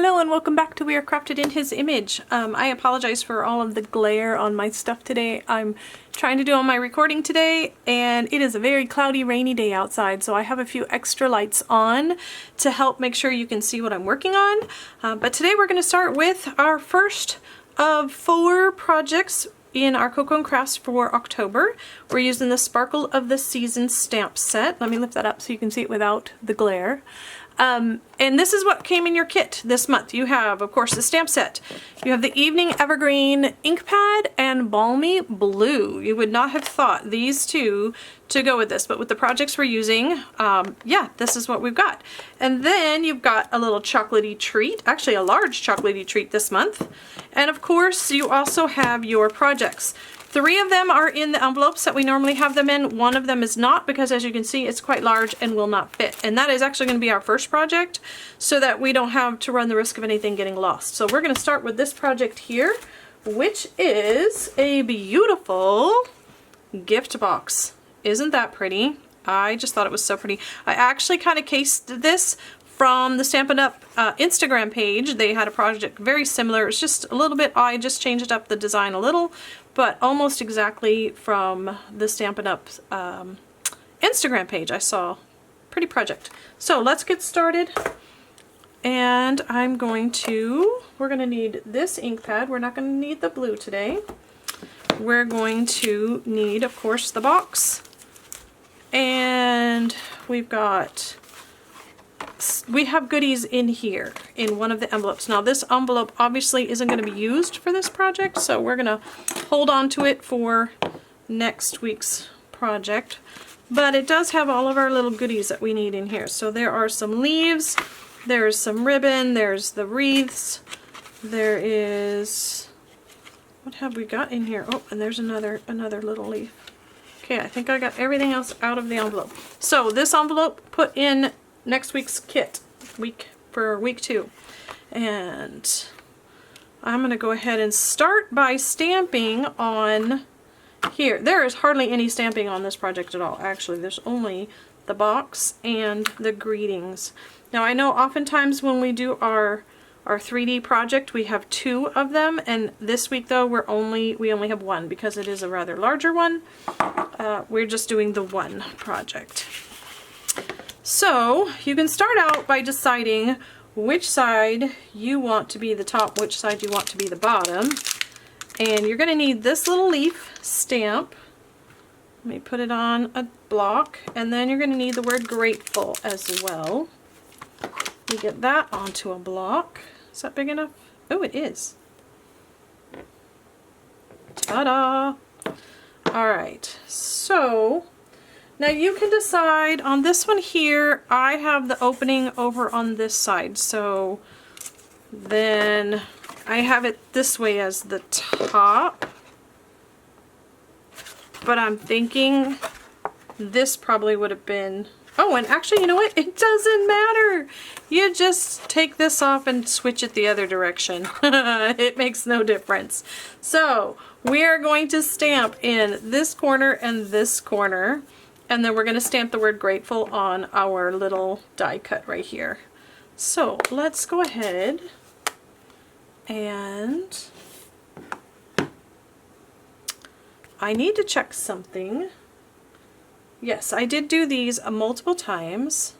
Hello and welcome back to We Are Crafted in His Image. I apologize for all of the glare on my stuff today. I'm trying to do all my recording today and it is a very cloudy, rainy day outside, so I have a few extra lights on to help make sure you can see what I'm working on. But today we're going to start with our first of 4 projects in our Coco & Crafts for October. We're using the Sparkle of the Season stamp set. Let me lift that up so you can see it without the glare. And this is what came in your kit this month. You have, of course, the stamp set. You have the Evening Evergreen ink pad and Balmy Blue. You would not have thought these two to go with this, but with the projects we're using, yeah, this is what we've got. And then you've got a little chocolatey treat, actually a large chocolatey treat this month. And of course, you also have your projects. 3 of them are in the envelopes that we normally have them in. 1 of them is not because, as you can see, it's quite large and will not fit. And that is actually going to be our first project so that we don't have to run the risk of anything getting lost. So we're going to start with this project here, which is a beautiful gift box. Isn't that pretty? I just thought it was so pretty. I actually kind of cased this from the Stampin' Up! Instagram page. They had a project very similar. It's just a little bit, I just changed up the design a little, but almost exactly from the Stampin' Up! Instagram page. I saw pretty project. So let's get started. And we're going to need this ink pad. We're not going to need the blue today. We're going to need, of course, the box. And we have goodies in here in one of the envelopes. Now this envelope obviously isn't going to be used for this project, so we're going to hold on to it for next week's project. But it does have all of our little goodies that we need in here. So there are some leaves, there's some ribbon, there's the wreaths, there is, what have we got in here? Oh, and there's another little leaf. Okay, I think I got everything else out of the envelope. So this envelope put in next week's kit, for week 2. And I'm going to go ahead and start by stamping on here. There is hardly any stamping on this project at all. Actually, there's only the box and the greetings. Now I know oftentimes when we do our 3D project we have 2 of them, and this week though we only have 1 because it is a rather larger one. We're just doing the 1 project. So you can start out by deciding which side you want to be the top, which side you want to be the bottom. And you're going to need this little leaf stamp. Let me put it on a block. And then you're going to need the word grateful as well. You get that onto a block. Is that big enough? Oh, it is. Ta-da! Alright, so now you can decide on this one here. I have the opening over on this side, so then I have it this way as the top, but I'm thinking this probably would have been, oh, and actually, you know what? It doesn't matter. You just take this off and switch it the other direction. It makes no difference. So we are going to stamp in this corner and this corner. And then we're going to stamp the word grateful on our little die cut right here. So let's go ahead and I need to check something. Yes, I did do these multiple times.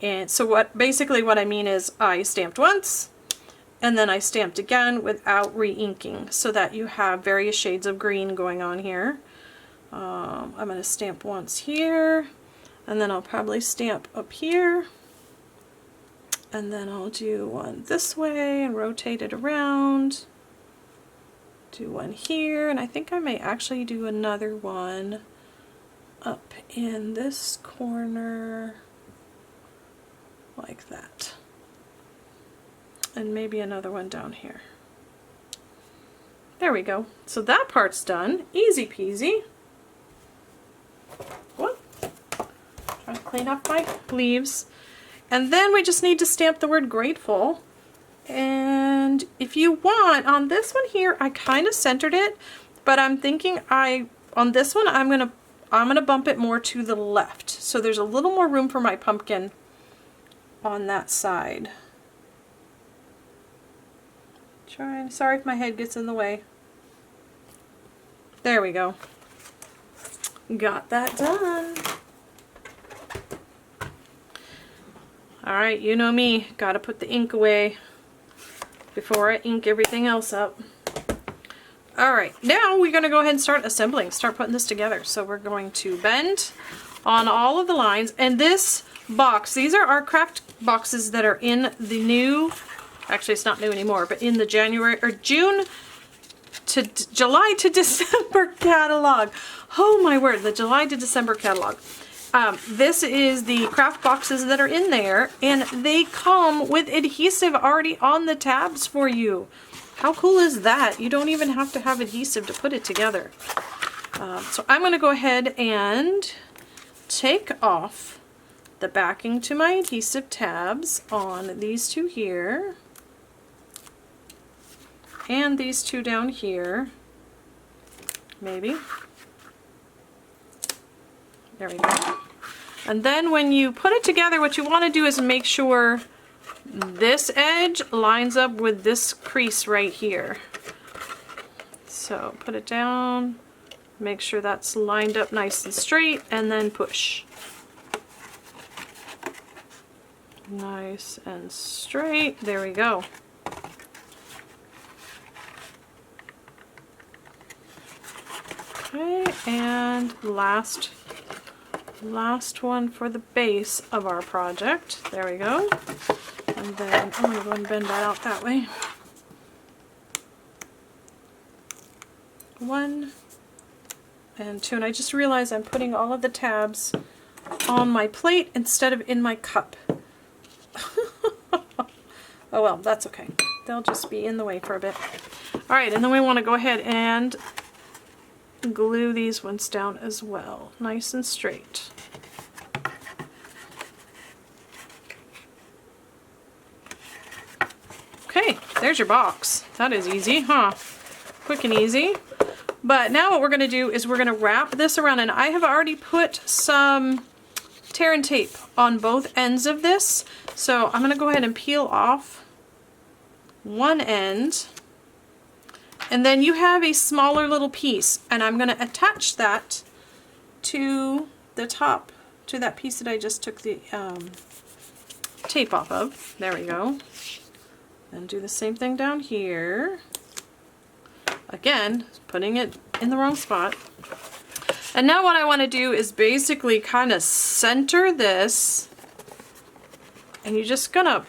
And so basically what I mean is I stamped once and then I stamped again without re-inking so that you have various shades of green going on here. I'm going to stamp once here, and then I'll probably stamp up here, and then I'll do one this way and rotate it around, do one here, and I think I may actually do another one up in this corner like that, and maybe another one down here. There we go. So that part's done. Easy peasy. What? Trying to clean up my leaves. And then we just need to stamp the word grateful. And if you want, on this one here, I kind of centered it, but I'm thinking on this one, I'm gonna bump it more to the left. So there's a little more room for my pumpkin on that side. Sorry if my head gets in the way. There we go. Got that done. Alright, you know me. Gotta put the ink away before I ink everything else up. Alright, now we're going to go ahead and start assembling, start putting this together. So we're going to bend on all of the lines, and this box, these are our craft boxes that are in the new, actually it's not new anymore, but in the June to July to December catalog. Oh my word, the July to December catalog. This is the craft boxes that are in there, and they come with adhesive already on the tabs for you. How cool is that? You don't even have to have adhesive to put it together. So I'm going to go ahead and take off the backing to my adhesive tabs on these two here, and these two down here, maybe. There we go. And then when you put it together, what you want to do is make sure this edge lines up with this crease right here. So put it down, make sure that's lined up nice and straight, and then push. Nice and straight. There we go. Okay, and last one for the base of our project. There we go. And then I'm going to go and bend that out that way. 1 and 2. And I just realized I'm putting all of the tabs on my plate instead of in my cup. Oh well, that's okay. They'll just be in the way for a bit. Alright, and then we want to go ahead and glue these ones down as well. Nice and straight. Okay, there's your box. That is easy, huh? Quick and easy. But now what we're going to do is we're going to wrap this around, and I have already put some tear and tape on both ends of this. So I'm going to go ahead and peel off one end, and then you have a smaller little piece, and I'm going to attach that to the top, to that piece that I just took the tape off of. There we go. And do the same thing down here. Again, putting it in the wrong spot. And now what I want to do is basically kind of center this, and you're just gonna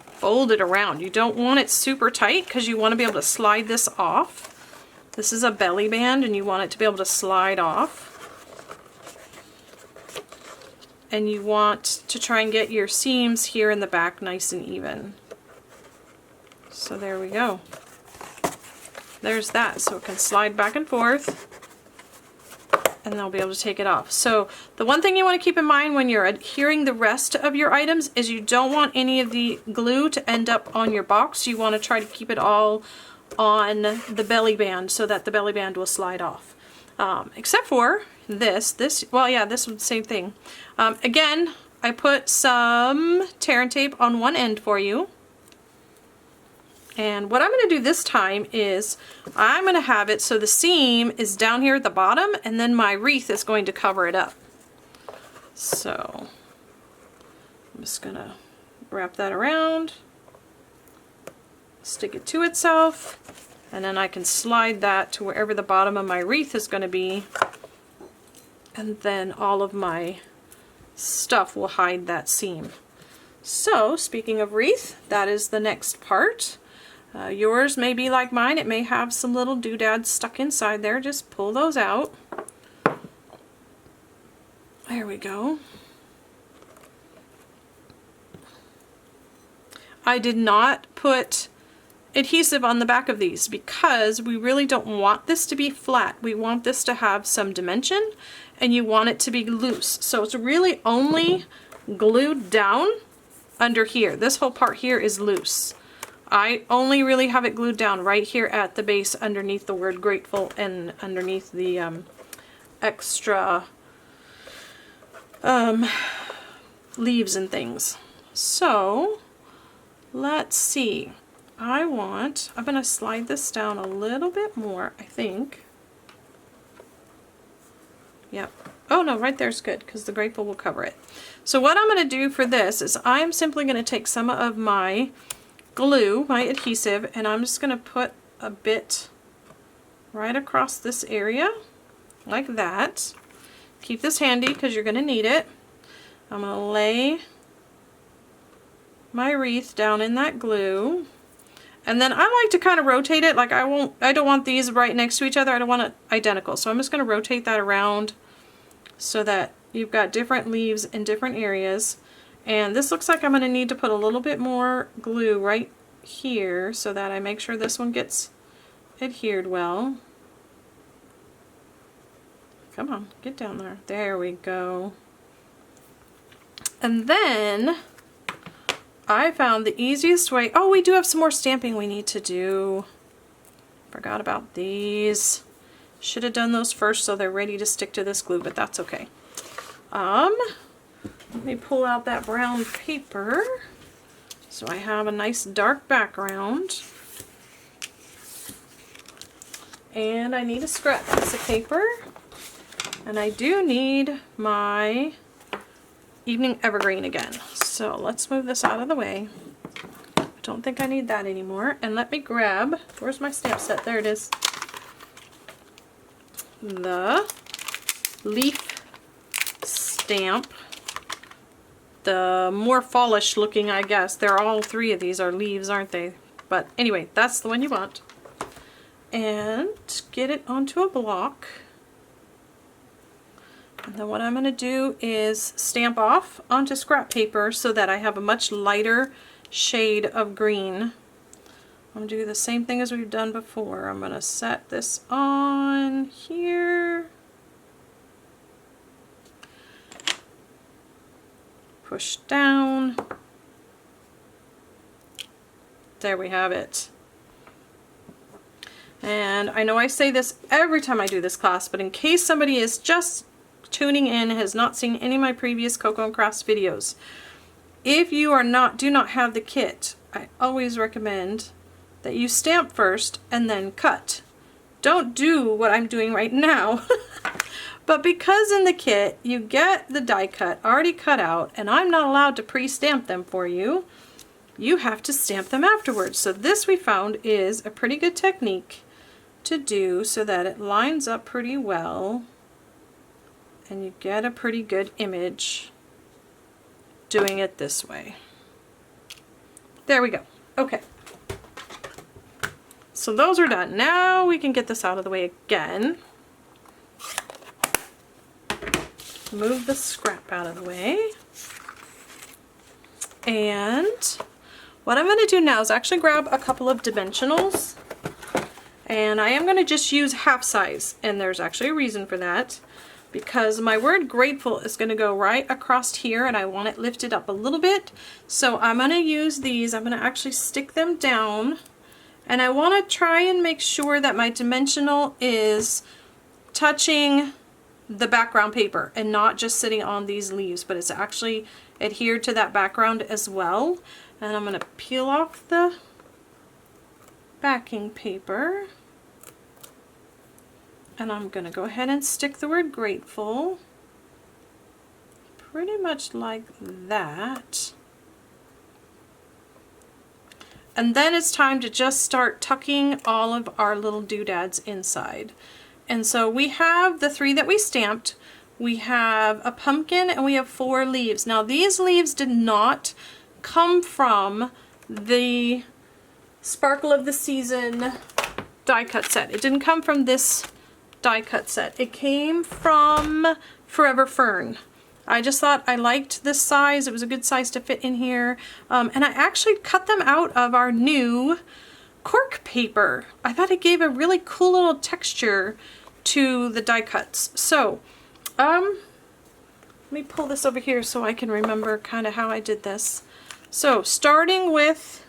fold it around. You don't want it super tight because you want to be able to slide this off. This is a belly band and you want it to be able to slide off. And you want to try and get your seams here in the back nice and even. So there we go. There's that, so it can slide back and forth, and they'll be able to take it off. So the one thing you want to keep in mind when you're adhering the rest of your items is you don't want any of the glue to end up on your box. You want to try to keep it all on the belly band so that the belly band will slide off. Except for this, well yeah, this was the same thing. Again, I put some tear and tape on one end for you. And what I'm going to do this time is I'm going to have it so the seam is down here at the bottom, and then my wreath is going to cover it up. So I'm just going to wrap that around, stick it to itself, and then I can slide that to wherever the bottom of my wreath is going to be, and then all of my stuff will hide that seam. So speaking of wreath, that is the next part. Yours may be like mine. It may have some little doodads stuck inside there. Just pull those out. There we go. I did not put adhesive on the back of these because we really don't want this to be flat. We want this to have some dimension, and you want it to be loose. So it's really only glued down under here. This whole part here is loose. I only really have it glued down right here at the base underneath the word grateful and underneath the extra leaves and things. So let's see. I'm going to slide this down a little bit more, I think. Yep. Oh no, right there's good because the grateful will cover it. So what I'm going to do for this is I'm simply going to take some of my glue, my adhesive, and I'm just going to put a bit right across this area like that. Keep this handy because you're going to need it. I'm going to lay my wreath down in that glue. And then I like to kind of rotate it, like I don't want these right next to each other. I don't want it identical. So I'm just going to rotate that around so that you've got different leaves in different areas. And this looks like I'm going to need to put a little bit more glue right here so that I make sure this one gets adhered well. Come on, get down there. There we go. And then I found the easiest way. Oh, we do have some more stamping we need to do. Forgot about these. Should have done those first so they're ready to stick to this glue, but that's okay. Let me pull out that brown paper so I have a nice dark background. And I need a scrap piece of paper. And I do need my Evening Evergreen again. So let's move this out of the way. I don't think I need that anymore. And let me grab, where's my stamp set? There it is. The leaf stamp. The more fallish looking, I guess. They're all three of these are leaves, aren't they? But anyway, that's the one you want. And get it onto a block. And then what I'm going to do is stamp off onto scrap paper so that I have a much lighter shade of green. I'm going to do the same thing as we've done before. I'm going to set this on here. Push down. There we have it. And I know I say this every time I do this class, but in case somebody is just tuning in, has not seen any of my previous Coco and Crafts videos, if you do not have the kit, I always recommend that you stamp first and then cut. Don't do what I'm doing right now. But because in the kit you get the die cut already cut out and I'm not allowed to pre-stamp them for you, you have to stamp them afterwards. So this we found is a pretty good technique to do so that it lines up pretty well and you get a pretty good image doing it this way. There we go. Okay. So those are done. Now we can get this out of the way again. Move the scrap out of the way. And what I'm going to do now is actually grab a couple of dimensionals. And I am going to just use half size. And there's actually a reason for that. Because my word grateful is going to go right across here and I want it lifted up a little bit. So I'm going to use these. I'm going to actually stick them down. And I want to try and make sure that my dimensional is touching the background paper and not just sitting on these leaves, but it's actually adhered to that background as well. And I'm going to peel off the backing paper. And I'm going to go ahead and stick the word grateful pretty much like that. And then it's time to just start tucking all of our little doodads inside. And so we have the 3 that we stamped. We have a pumpkin and we have 4 leaves. Now these leaves did not come from the Sparkle of the Season die cut set. It didn't come from this die cut set. It came from Forever Fern. I just thought I liked this size. It was a good size to fit in here. And I actually cut them out of our new cork paper. I thought it gave a really cool little texture to the die cuts. So, let me pull this over here so I can remember kind of how I did this. So, starting with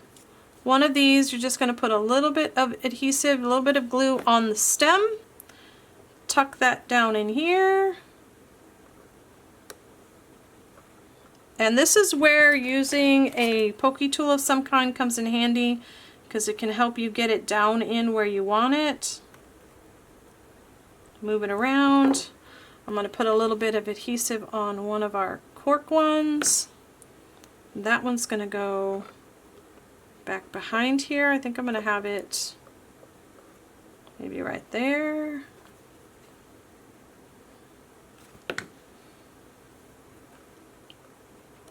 one of these, you're just going to put a little bit of adhesive, a little bit of glue on the stem. Tuck that down in here. And this is where using a pokey tool of some kind comes in handy, because it can help you get it down in where you want it. Move it around. I'm going to put a little bit of adhesive on one of our cork ones. That one's going to go back behind here. I think I'm going to have it maybe right there.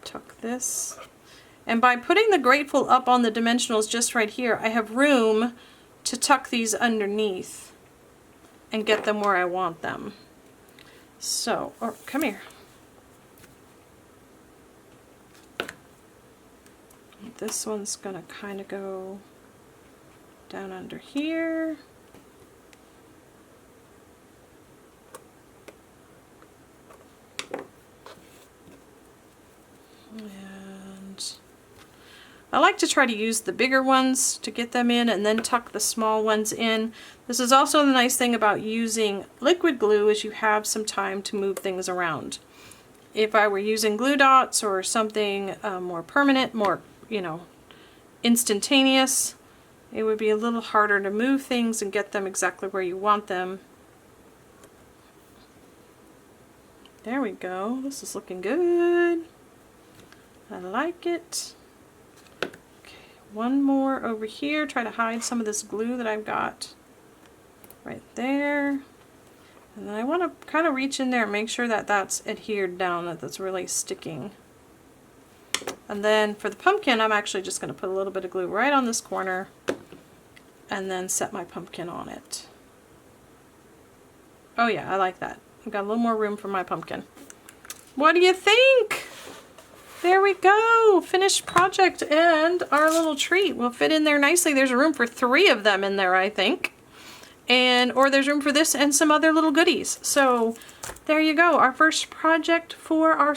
Tuck this. And by putting the Grateful up on the dimensionals just right here, I have room to tuck these underneath and get them where I want them. So, oh, come here. This one's gonna kind of go down under here. And I like to try to use the bigger ones to get them in and then tuck the small ones in. This is also the nice thing about using liquid glue is you have some time to move things around. If I were using glue dots or something more permanent, more, you know, instantaneous, it would be a little harder to move things and get them exactly where you want them. There we go. This is looking good. I like it. One more over here, try to hide some of this glue that I've got right there. And then I want to kind of reach in there and make sure that that's adhered down, that that's really sticking. And then for the pumpkin, I'm actually just going to put a little bit of glue right on this corner and then set my pumpkin on it. Oh yeah, I like that. I've got a little more room for my pumpkin. What do you think? There we go, finished project, and our little treat will fit in there nicely. There's room for 3 of them in there, I think. Or there's room for this and some other little goodies. So there you go, our first project for our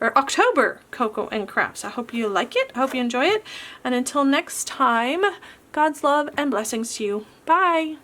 October Coco and Crafts. I hope you like it, I hope you enjoy it, and until next time, God's love and blessings to you. Bye!